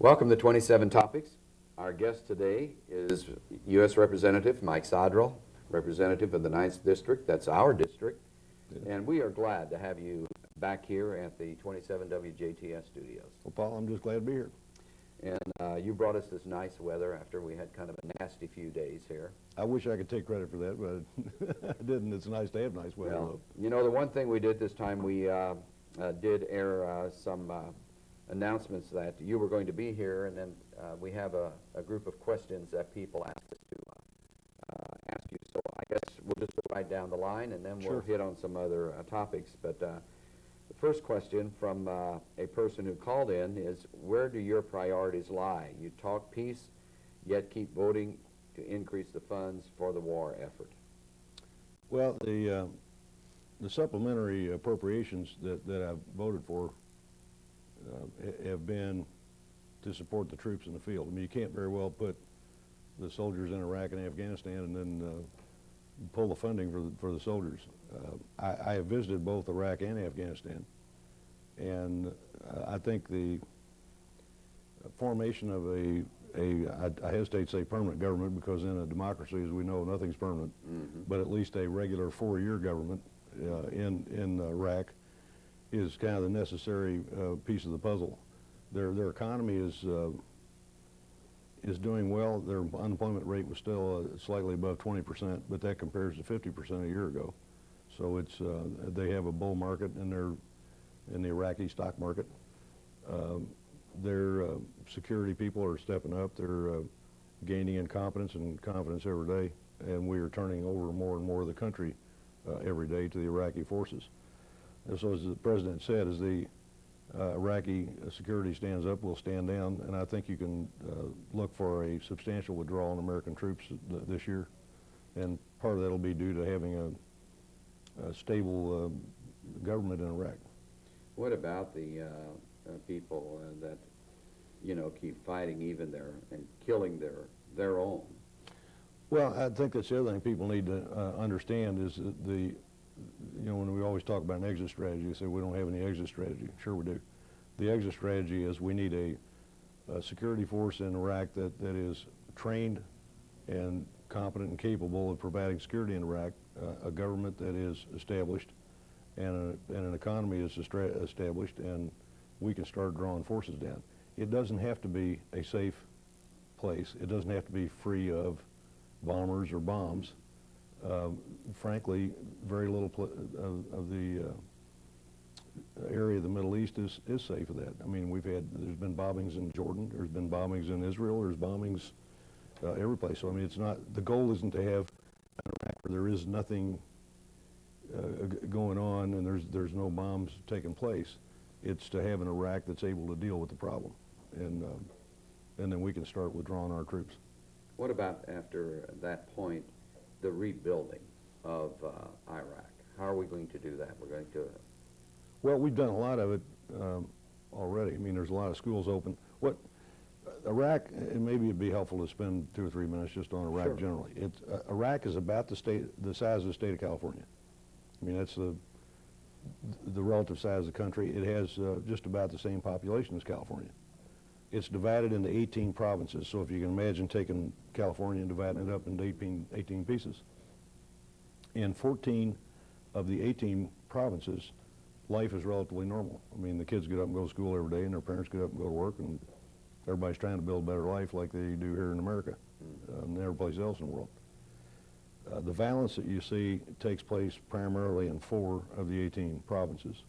Welcome to 27 Topics. Our guest today is U.S. Representative Mike Sodrel, representative of the 9th District. That's our district. And we are glad to have you back here at the 27 WJTS studios. Well, Paul, I'm just glad to be here. And you brought us this nice weather after we had kind of a nasty few days here. I wish I could take credit for that, but I didn't. It's nice to have nice weather. Well, you know, the one thing we did this time, we did air some announcements that you were going to be here, and then we have a group of questions that people asked us to ask you. So I guess we'll just go right down the line, and then we'll hit on some other topics. But the first question from a person who called in is, where do your priorities lie? You talk peace, yet keep voting to increase the funds for the war effort. Well, the supplementary appropriations that I've voted for have been to support the troops in the field. I mean, you can't very well put the soldiers in Iraq and Afghanistan and then pull the funding for the soldiers. I have visited both Iraq and Afghanistan, and I think the formation of I hesitate to say permanent government, because in a democracy, as we know, nothing's permanent, but at least a regular 4-year government in Iraq is kind of the necessary piece of the puzzle. Their economy is doing well. Their unemployment rate was still slightly above 20%, but that compares to 50% a year ago. So it's they have a bull market in the Iraqi stock market. Their security people are stepping up. They're gaining in competence and confidence every day, and we are turning over more and more of the country every day to the Iraqi forces. And so, as the president said, as the Iraqi security stands up, we'll stand down, and I think you can look for a substantial withdrawal in American troops this year, and part of that will be due to having a stable government in Iraq. What about the people that, you know, keep fighting even and killing their own? Well, I think that's the other thing people need to understand is that you know, when we always talk about an exit strategy, you say we don't have any exit strategy. Sure we do. The exit strategy is we need a security force in Iraq that is trained and competent and capable of providing security in Iraq, a government that is established, and an economy is established, and we can start drawing forces down. It doesn't have to be a safe place. It doesn't have to be free of bombers or bombs. Frankly, very little of the area of the Middle East is safe of that. I mean, there's been bombings in Jordan, there's been bombings in Israel, there's bombings every place. So I mean, the goal isn't to have an Iraq where there is nothing going on and there's no bombs taking place. It's to have an Iraq that's able to deal with the problem, and then we can start withdrawing our troops. What about after that point, the rebuilding of Iraq? How are we going to do that? We're going to... Well, we've done a lot of it already. I mean, there's a lot of schools open. Iraq, and maybe it'd be helpful to spend 2 or 3 minutes just on Iraq generally. Iraq is about the size of the state of California. I mean, that's the relative size of the country. It has just about the same population as California. It's divided into 18 provinces, so if you can imagine taking California and dividing it up into 18 pieces. In 14 of the 18 provinces, life is relatively normal. I mean, the kids get up and go to school every day, and their parents get up and go to work, and everybody's trying to build a better life like they do here in America and every place else in the world. The violence that you see takes place primarily in 4 of the 18 provinces.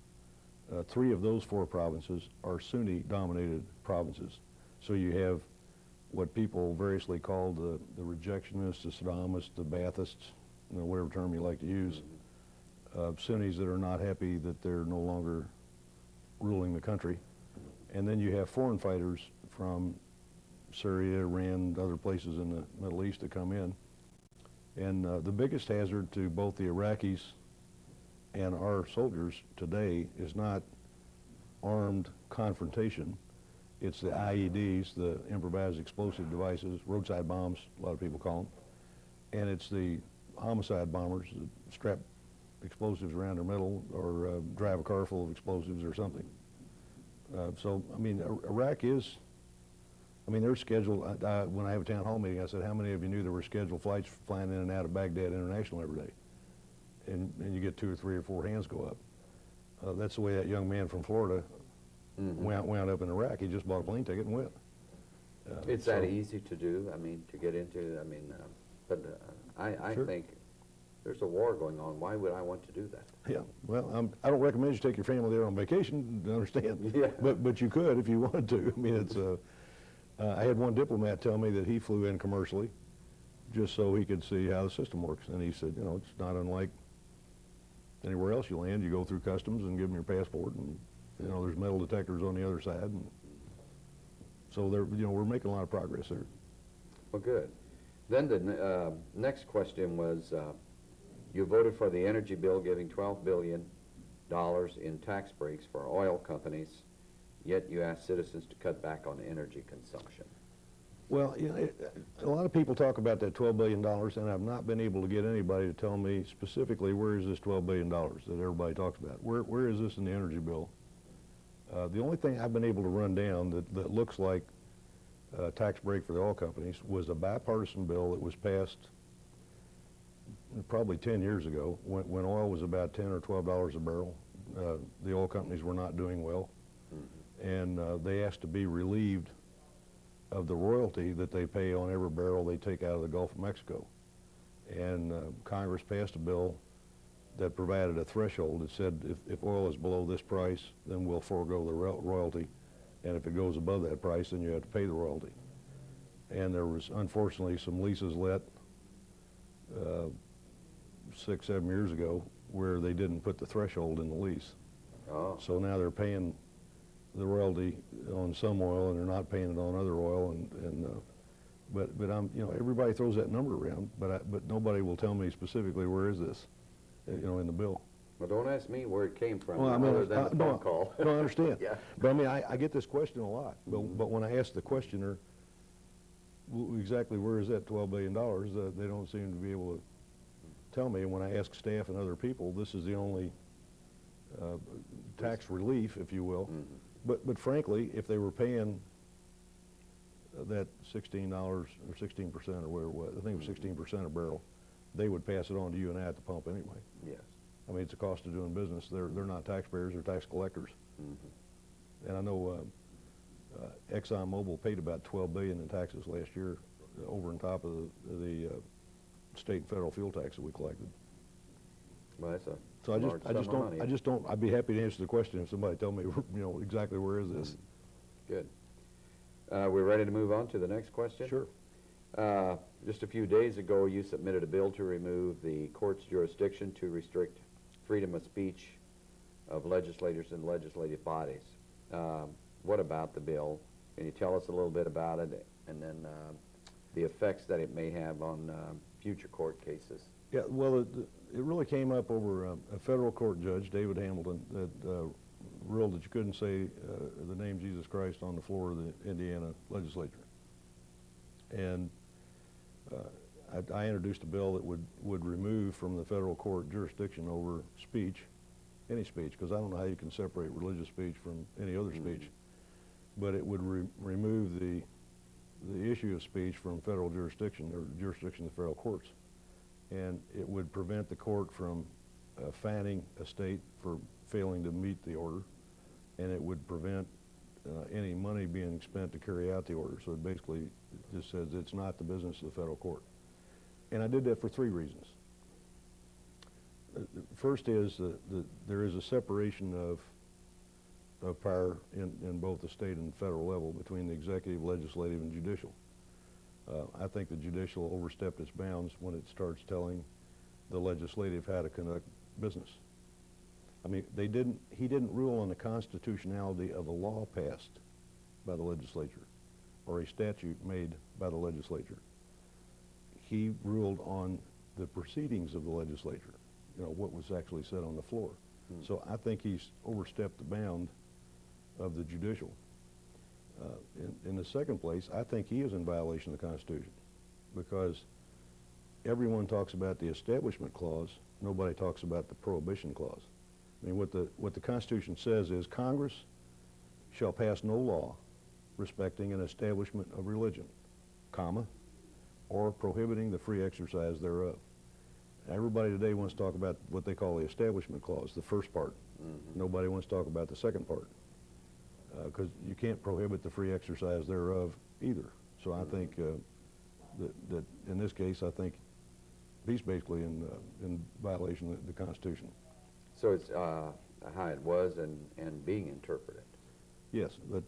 3 of those 4 provinces are Sunni-dominated provinces. So you have what people variously call the rejectionists, the Saddamists, the Baathists, you know, whatever term you like to use, Sunnis that are not happy that they're no longer ruling the country. And then you have foreign fighters from Syria, Iran, other places in the Middle East that come in. And the biggest hazard to both the Iraqis and our soldiers today is not armed confrontation. It's the IEDs, the improvised explosive devices, roadside bombs, a lot of people call them. And it's the homicide bombers that strap explosives around their middle or drive a car full of explosives or something. So, I mean, Iraq is I mean, they're scheduled, when I have a town hall meeting, I said, how many of you knew there were scheduled flights flying in and out of Baghdad International every day? And you get 2 or 3 or 4 hands go up. That's the way that young man from Florida wound up in Iraq. He just bought a plane ticket and went. It's that easy to do, I mean, to get into, I mean, I Sure. think there's a war going on. Why would I want to do that? Yeah, well, I don't recommend you take your family there on vacation, to understand. Yeah. But you could if you wanted to. I mean, it's, I had one diplomat tell me that he flew in commercially just so he could see how the system works. And he said, you know, it's not unlike anywhere else you land. You go through customs and give them your passport, and, you know, there's metal detectors on the other side. And so they're, you know, we're making a lot of progress there. Well, good. Then the next question was, you voted for the energy bill giving $12 billion in tax breaks for oil companies, yet you asked citizens to cut back on energy consumption. Well, you know, a lot of people talk about that $12 billion, and I've not been able to get anybody to tell me specifically where is this $12 billion that everybody talks about. Where is this in the energy bill? The only thing I've been able to run down that looks like a tax break for the oil companies was a bipartisan bill that was passed probably 10 years ago when oil was about $10 or $12 a barrel. The oil companies were not doing well, and they asked to be relieved of the royalty that they pay on every barrel they take out of the Gulf of Mexico. And Congress passed a bill that provided a threshold that said if oil is below this price, then we'll forego the royalty, and if it goes above that price, then you have to pay the royalty. And there was unfortunately some leases let 6, 7 years ago where they didn't put the threshold in the lease. Oh. So now they're paying the royalty on some oil and they're not paying it on other oil, but I'm, you know, everybody throws that number around, but nobody will tell me specifically where is this, you know, in the bill. Well, don't ask me where it came from, Well, I mean, other than the phone call. No, I understand. Yeah. But I mean, I get this question a lot, but when I ask the questioner exactly where is that $12 billion, they don't seem to be able to tell me. And when I ask staff and other people, this is the only tax relief, if you will. But frankly, if they were paying that $16 or 16% or whatever it was, I think it was 16% a barrel, they would pass it on to you and I at the pump anyway. Yes. I mean, it's a cost of doing business. They're not taxpayers, they're tax collectors. And I know ExxonMobil paid about $12 billion in taxes last year, over and top of the state and federal fuel tax that we collected. Well, that's a So large sum of money. I'd be happy to answer the question if somebody tell me, you know, exactly where is this. Good. We're ready to move on to the next question? Sure. Just a few days ago, you submitted a bill to remove the court's jurisdiction to restrict freedom of speech of legislators and legislative bodies. What about the bill? Can you tell us a little bit about it, and then the effects that it may have on future court cases? Yeah, well, it really came up over a federal court judge, David Hamilton, that ruled that you couldn't say the name Jesus Christ on the floor of the Indiana legislature. And I introduced a bill that would remove from the federal court jurisdiction over speech, any speech, because I don't know how you can separate religious speech from any other speech, but it would remove the issue of speech from federal jurisdiction, or jurisdiction of the federal courts. And it would prevent the court from fanning a state for failing to meet the order, and it would prevent any money being spent to carry out the order. So it basically just says it's not the business of the federal court. And I did that for 3 reasons. First is that there is a separation of power in both the state and federal level between the executive, legislative, and judicial. I think the judicial overstepped its bounds when it starts telling the legislative how to conduct business. I mean, he didn't rule on the constitutionality of a law passed by the legislature or a statute made by the legislature. He ruled on the proceedings of the legislature, you know, what was actually said on the floor. So I think he's overstepped the bound of the judicial. In the second place, I think he is in violation of the Constitution, because everyone talks about the Establishment Clause, nobody talks about the Prohibition Clause. I mean, what the Constitution says is Congress shall pass no law respecting an establishment of religion, comma, or prohibiting the free exercise thereof. Everybody today wants to talk about what they call the Establishment Clause, the first part. Nobody wants to talk about the second part, because you can't prohibit the free exercise thereof either. So I think that in this case, I think he's basically in violation of the Constitution. So it's how it was and being interpreted. Yes, but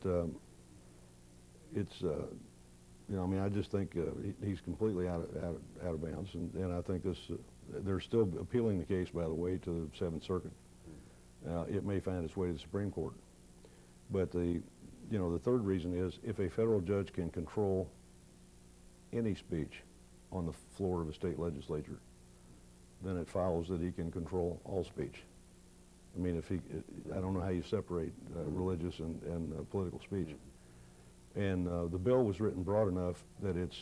it's, you know, I mean, I just think he's completely out of bounds, and I think this, they're still appealing the case, by the way, to the Seventh Circuit. It may find its way to the Supreme Court. But the third reason is if a federal judge can control any speech on the floor of a state legislature, then it follows that he can control all speech. I mean, if he, I don't know how you separate religious and political speech. And the bill was written broad enough that it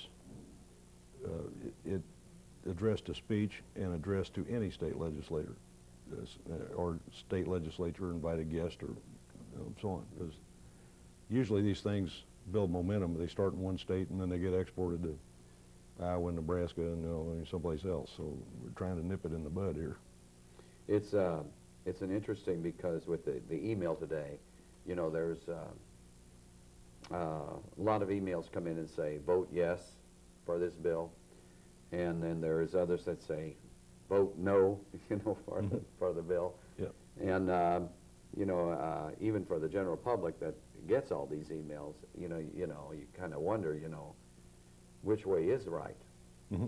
addressed to speech and addressed to any state legislator or state legislature invited guest or so on. Because usually these things build momentum. They start in one state and then they get exported to Iowa and Nebraska and someplace else. So we're trying to nip it in the bud here. It's an interesting, because with the email today, you know, there's a lot of emails come in and say vote yes for this bill, and then there's others that say vote no, you know, for the bill. Yeah. And you know, even for the general public that gets all these emails, you kind of wonder, which way is right. Mm-hmm.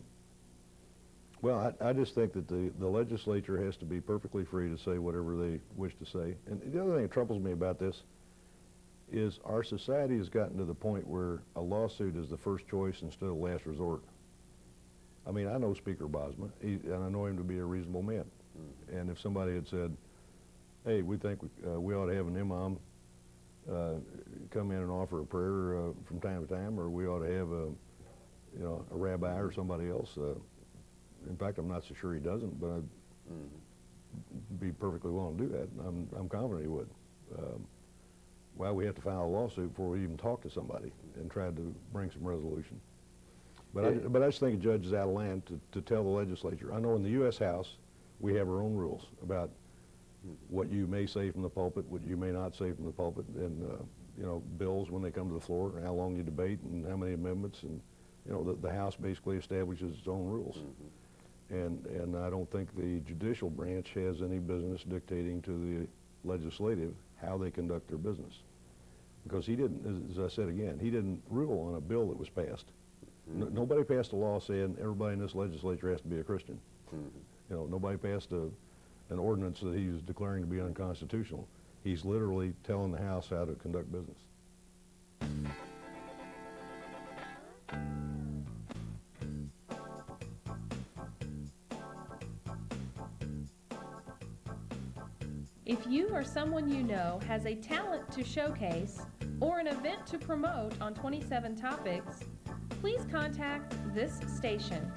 Well, I just think that the legislature has to be perfectly free to say whatever they wish to say. And the other thing that troubles me about this is our society has gotten to the point where a lawsuit is the first choice instead of last resort. I mean, I know Speaker Bosma, and I know him to be a reasonable man. Mm-hmm. And if somebody had said, hey, we think we ought to have an imam come in and offer a prayer from time to time, or we ought to have a rabbi or somebody else. In fact, I'm not so sure he doesn't, but I'd be perfectly willing to do that. I'm confident he would. Well, we have to file a lawsuit before we even talk to somebody and try to bring some resolution. But I just think a judge is out of line to tell the legislature. I know in the U.S. House, we have our own rules about what you may say from the pulpit, what you may not say from the pulpit, and bills when they come to the floor, and how long you debate, and how many amendments, and the House basically establishes its own rules. Mm-hmm. And I don't think the judicial branch has any business dictating to the legislative how they conduct their business. Because he didn't, as I said again, he didn't rule on a bill that was passed. Mm-hmm. Nobody passed a law saying everybody in this legislature has to be a Christian. Mm-hmm. Nobody passed an ordinance that he was declaring to be unconstitutional. He's literally telling the House how to conduct business. If you or someone you know has a talent to showcase or an event to promote on 27 Topics, please contact this station.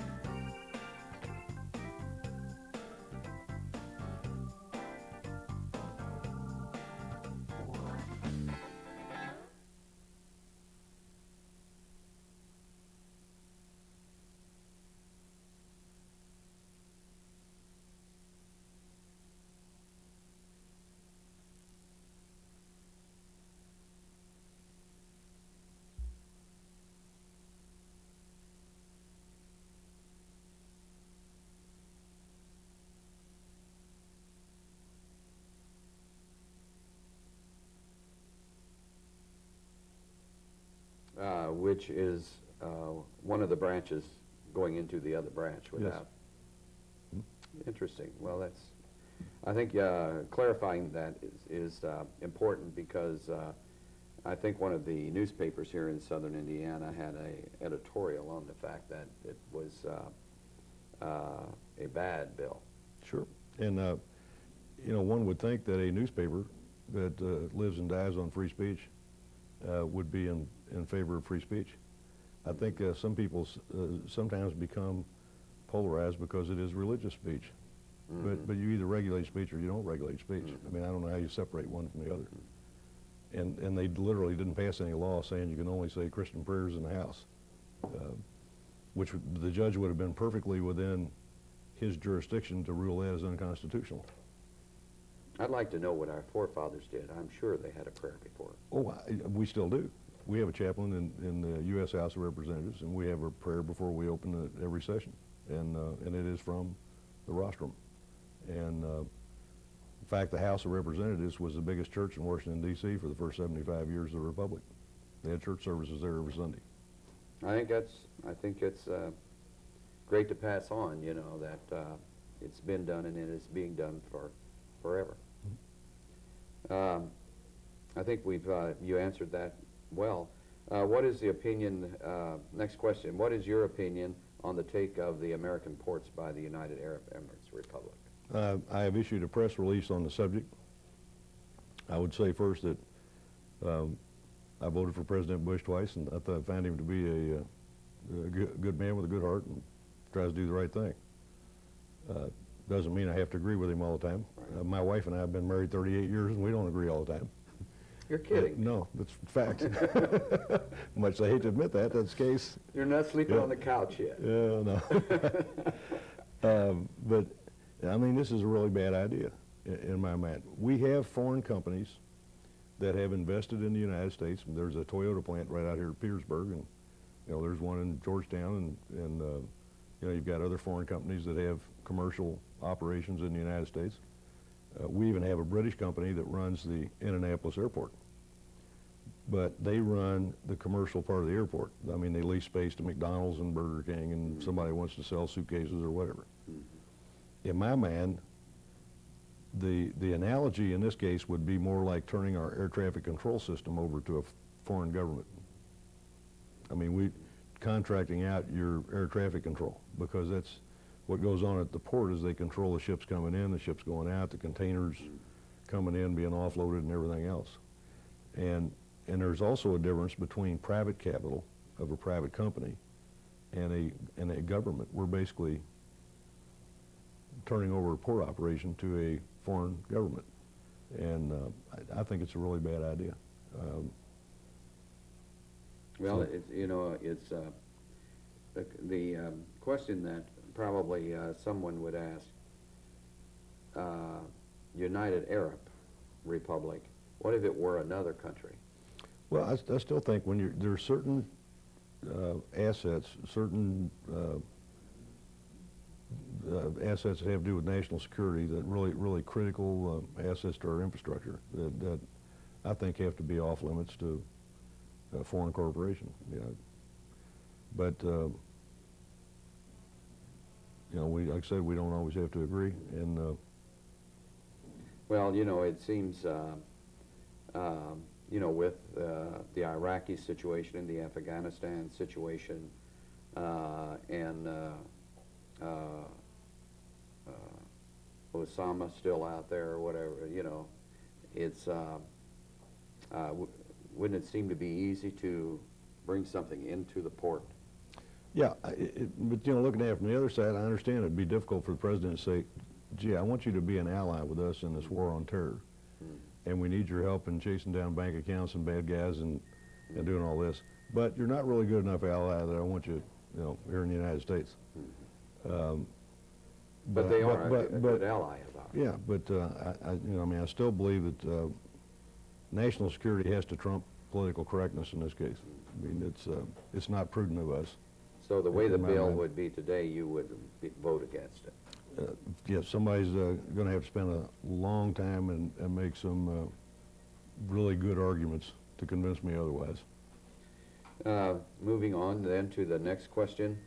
Which is one of the branches going into the other branch without. Yes. Interesting. Well, I think clarifying that is important, because I think one of the newspapers here in southern Indiana had an editorial on the fact that it was a bad bill. Sure. And, one would think that a newspaper that lives and dies on free speech would be in favor of free speech. I think some people sometimes become polarized because it is religious speech. Mm-hmm. But you either regulate speech or you don't regulate speech. Mm-hmm. I mean, I don't know how you separate one from the other. and they literally didn't pass any law saying you can only say Christian prayers in the house, which the judge would have been perfectly within his jurisdiction to rule that as unconstitutional. I'd like to know what our forefathers did. I'm sure they had a prayer before. Oh, we still do. We have a chaplain in the U.S. House of Representatives, and we have a prayer before we open every session, and it is from the rostrum. And in fact, the House of Representatives was the biggest church in Washington, D.C. for the first 75 years of the Republic. They had church services there every Sunday. I think it's great to pass on, you know, that it's been done and it is being done for forever. I think you answered that well. What is the opinion, next question, what is your opinion on the take of the American ports by the United Arab Emirates Republic? I have issued a press release on the subject. I would say first that I voted for President Bush twice, and I found him to be a good man with a good heart and tries to do the right thing. Doesn't mean I have to agree with him all the time. Right. My wife and I have been married 38 years, and we don't agree all the time. You're kidding. No, that's fact. Much as I hate to admit that, that's the case. You're not sleeping on the couch yet. Yeah, no. But, I mean, this is a really bad idea in my mind. We have foreign companies that have invested in the United States. There's a Toyota plant right out here in Petersburg, and you know, there's one in Georgetown, and you know, you've got other foreign companies that have commercial operations in the United States. We even have a British company that runs the Indianapolis airport, but they run the commercial part of the airport. I mean, they lease space to McDonald's and Burger King, and somebody wants to sell suitcases or whatever. In my mind, the analogy in this case would be more like turning our air traffic control system over to a foreign government. I mean, contracting out your air traffic control, because that's what goes on at the port is they control the ships coming in, the ships going out, the containers coming in, being offloaded, and everything else. And there's also a difference between private capital of a private company and a government. We're basically turning over a port operation to a foreign government, and I think it's a really bad idea. Well, you know, it's the question that probably someone would ask, United Arab Republic, what if it were another country? Well, I still think when there are certain assets, certain assets that have to do with national security, that really critical assets to our infrastructure that I think have to be off limits to a foreign corporation. You know. But you know, like I said, we don't always have to agree. And well, you know, it seems you know, with the Iraqi situation and the Afghanistan situation, and Osama still out there or whatever, you know, it's wouldn't it seem to be easy to bring something into the port? yeah, but you know, looking at it from the other side, I understand it'd be difficult for the president to say, gee, I want you to be an ally with us in this war on terror. And we need your help in chasing down bank accounts and bad guys and doing all this. But you're not really good enough ally that I want you, you know, here in the United States. But they are a good ally about it. Yeah, but you know, I mean, I still believe that national security has to trump political correctness in this case. I mean, it's not prudent of us. So the way the bill would be today, you would vote against it. Yeah, somebody's going to have to spend a long time and make some really good arguments to convince me otherwise. Moving on then to the next question.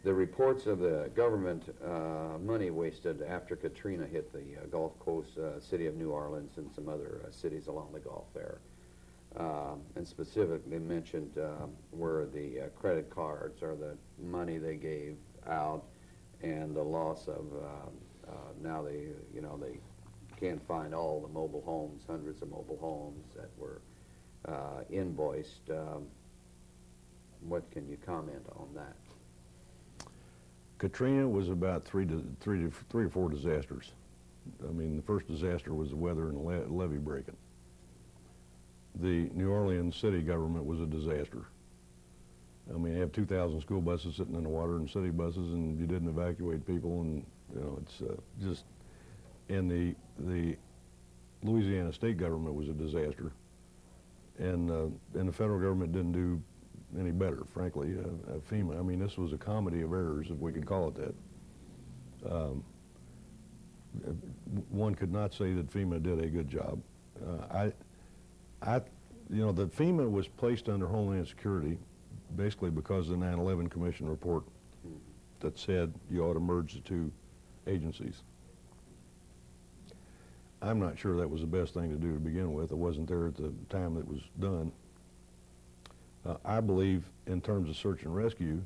The reports of the government money wasted after Katrina hit the Gulf Coast, city of New Orleans, and some other cities along the Gulf there. And specifically mentioned were the credit cards or the money they gave out, and the loss of now they can't find all the mobile homes, hundreds of mobile homes that were invoiced. What can you comment on that? Katrina was about three or four disasters. I mean, the first disaster was the weather and the levee breaking. the New Orleans city government was a disaster. I mean, you have 2,000 school buses sitting in the water and city buses, and you didn't evacuate people, and you know, it's just. And the Louisiana state government was a disaster, and the federal government didn't do any better, frankly. FEMA. I mean, this was a comedy of errors, if we can call it that. One could not say that FEMA did a good job. You know, the FEMA was placed under Homeland Security basically because of the 9/11 Commission report that said you ought to merge the two agencies. I'm not sure that was the best thing to do to begin with. I wasn't there at the time that was done. I believe, in terms of search and rescue,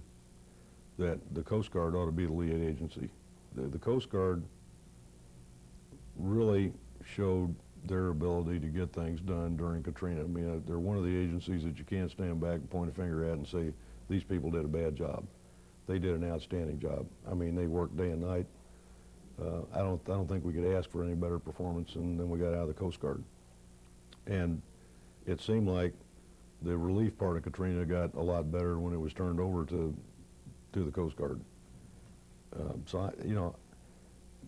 that the Coast Guard ought to be the lead agency. The Coast Guard really showed their ability to get things done during Katrina. I mean, they're one of the agencies that you can't stand back and point a finger at and say, these people did a bad job. They did an outstanding job. I mean, they worked day and night. I don't think we could ask for any better performance than we got out of the Coast Guard. And it seemed like the relief part of Katrina got a lot better when it was turned over to the Coast Guard. You know,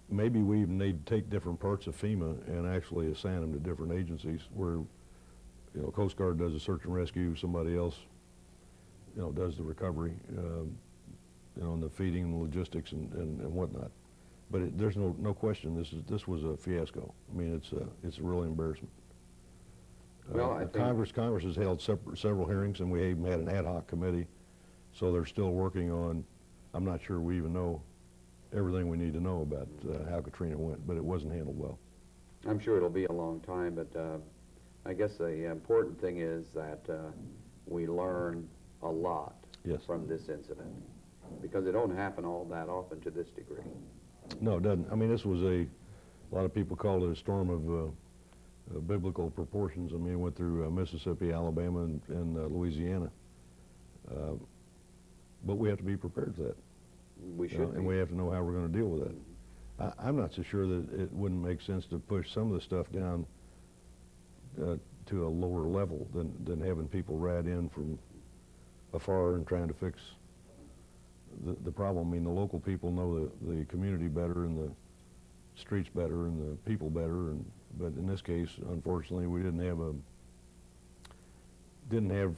maybe we even need to take different parts of FEMA and actually assign them to different agencies where, you know, Coast Guard does the search and rescue, somebody else, you know, does the recovery, you know, and the feeding and the logistics and whatnot. But there's no question this was a fiasco. I mean, it's a real embarrassment. Well, I think Congress has held several hearings, and we even had an ad hoc committee, so they're still working on. I'm not sure we even know everything we need to know about how Katrina went, but it wasn't handled well. I'm sure it'll be a long time, but I guess the important thing is that we learn a lot from this incident, because it don't happen all that often to this degree. No, it doesn't. I mean, this was a lot of people called it a storm of biblical proportions. I mean, it went through Mississippi, Alabama, and Louisiana. But we have to be prepared for that. We should be. And we have to know how we're going to deal with that. I'm not so sure that it wouldn't make sense to push some of the stuff down to a lower level than having people ride in from afar and trying to fix the problem. I mean, the local people know the community better and the streets better and the people better. But in this case, unfortunately, we didn't have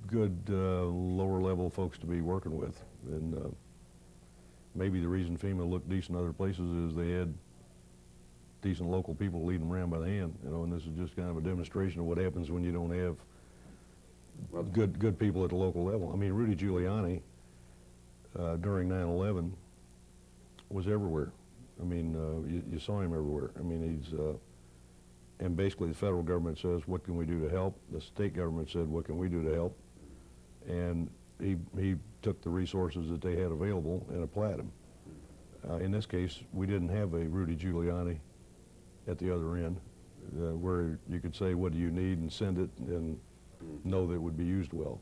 good lower level folks to be working with. And maybe the reason FEMA looked decent other places is they had decent local people leading them around by the hand, you know, and this is just kind of a demonstration of what happens when you don't have good people at the local level. I mean, Rudy Giuliani during 9/11 was everywhere. I mean, you saw him everywhere. I mean, and basically the federal government says, what can we do to help? The state government said, what can we do to help? And he took the resources that they had available and applied them. In this case, we didn't have a Rudy Giuliani at the other end where you could say, what do you need, and send it and know that it would be used well.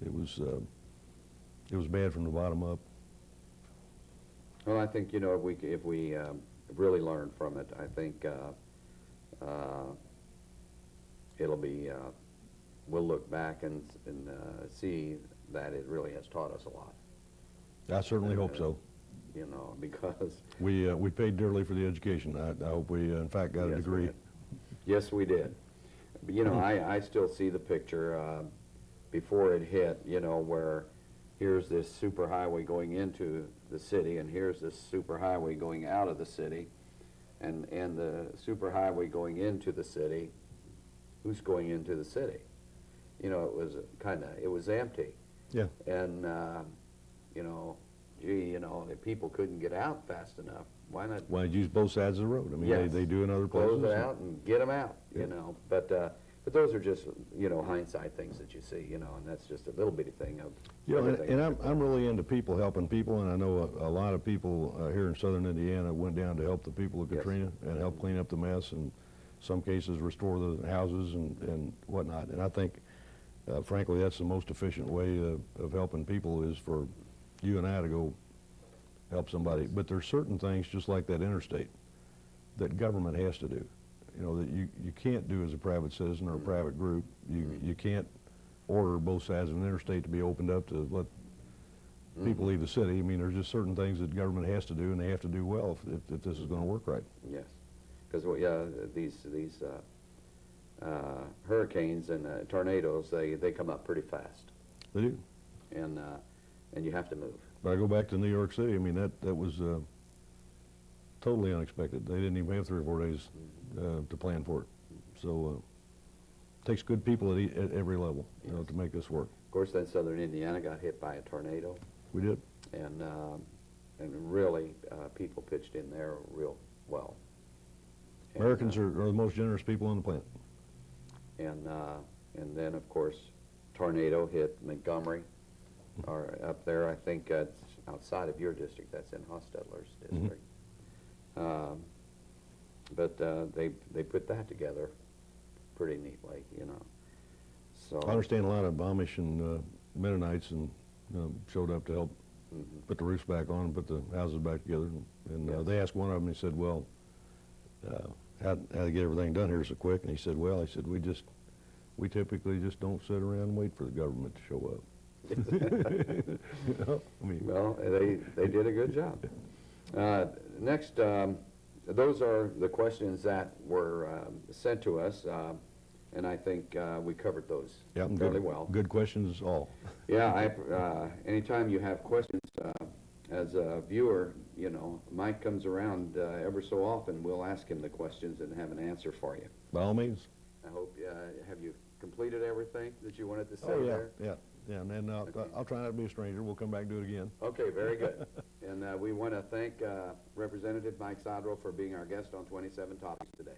It was bad from the bottom up. Well, I think, you know, if we really learn from it, I think it'll be, we'll look back and see that it really has taught us a lot. I certainly hope so. You know, because we paid dearly for the education. I hope we, in fact, got a degree. Yes, we did. But, you know, I still see the picture before it hit, you know, where here's this superhighway going into the city, and here's this superhighway going out of the city, and the superhighway going into the city, who's going into the city? You know, it was empty. Yeah. And, you know, gee, you know, if people couldn't get out fast enough, why not? Why use both sides of the road? I mean, they do in other places. Close it out and get them out, you know. But those are just, you know, hindsight things that you see, you know, and that's just a little bitty thing of everything. And I'm really into people helping people, and I know a lot of people here in southern Indiana went down to help the people of Katrina and help clean up the mess, and some cases restore the houses and whatnot. And I think, frankly, that's the most efficient way of helping people is for you and I to go help somebody. But there's certain things, just like that interstate, that government has to do. you know, that you can't do as a private citizen or a private group. You can't order both sides of an interstate to be opened up to let people leave the city. I mean, there's just certain things that government has to do, and they have to do well if this is going to work right. Yes, because these hurricanes and tornadoes, they come up pretty fast, They do. and you have to move. But I go back to New York City. I mean, that was totally unexpected. They didn't even have 3 or 4 days to plan for it. So it takes good people at every level, you know, to make this work. Of course, then Southern Indiana got hit by a tornado, We did. and really people pitched in there real well. And, Americans are the most generous people on the planet. and then of course tornado hit Montgomery, or up there. I think it's outside of your district. That's in Hostetler's district. But they put that together pretty neatly, you know. So I understand a lot of Amish and Mennonites and showed up to help put the roofs back on and put the houses back together. And Yes. they asked one of them, he said, well, how to get everything done here so quick? And he said, well, we typically just don't sit around and wait for the government to show up. You know? I mean, well, they did a good job. Next, those are the questions that were sent to us, and I think we covered those yeah, fairly well. Good questions all. Yeah, anytime you have questions, as a viewer, you know, Mike comes around ever so often. We'll ask him the questions and have an answer for you. By all means. I hope, have you completed everything that you wanted to say Oh, there? yeah, and then I'll try not to be a stranger. We'll come back and do it again. Okay, very good. And we want to thank Representative Mike Sodrel for being our guest on 27 Topics today.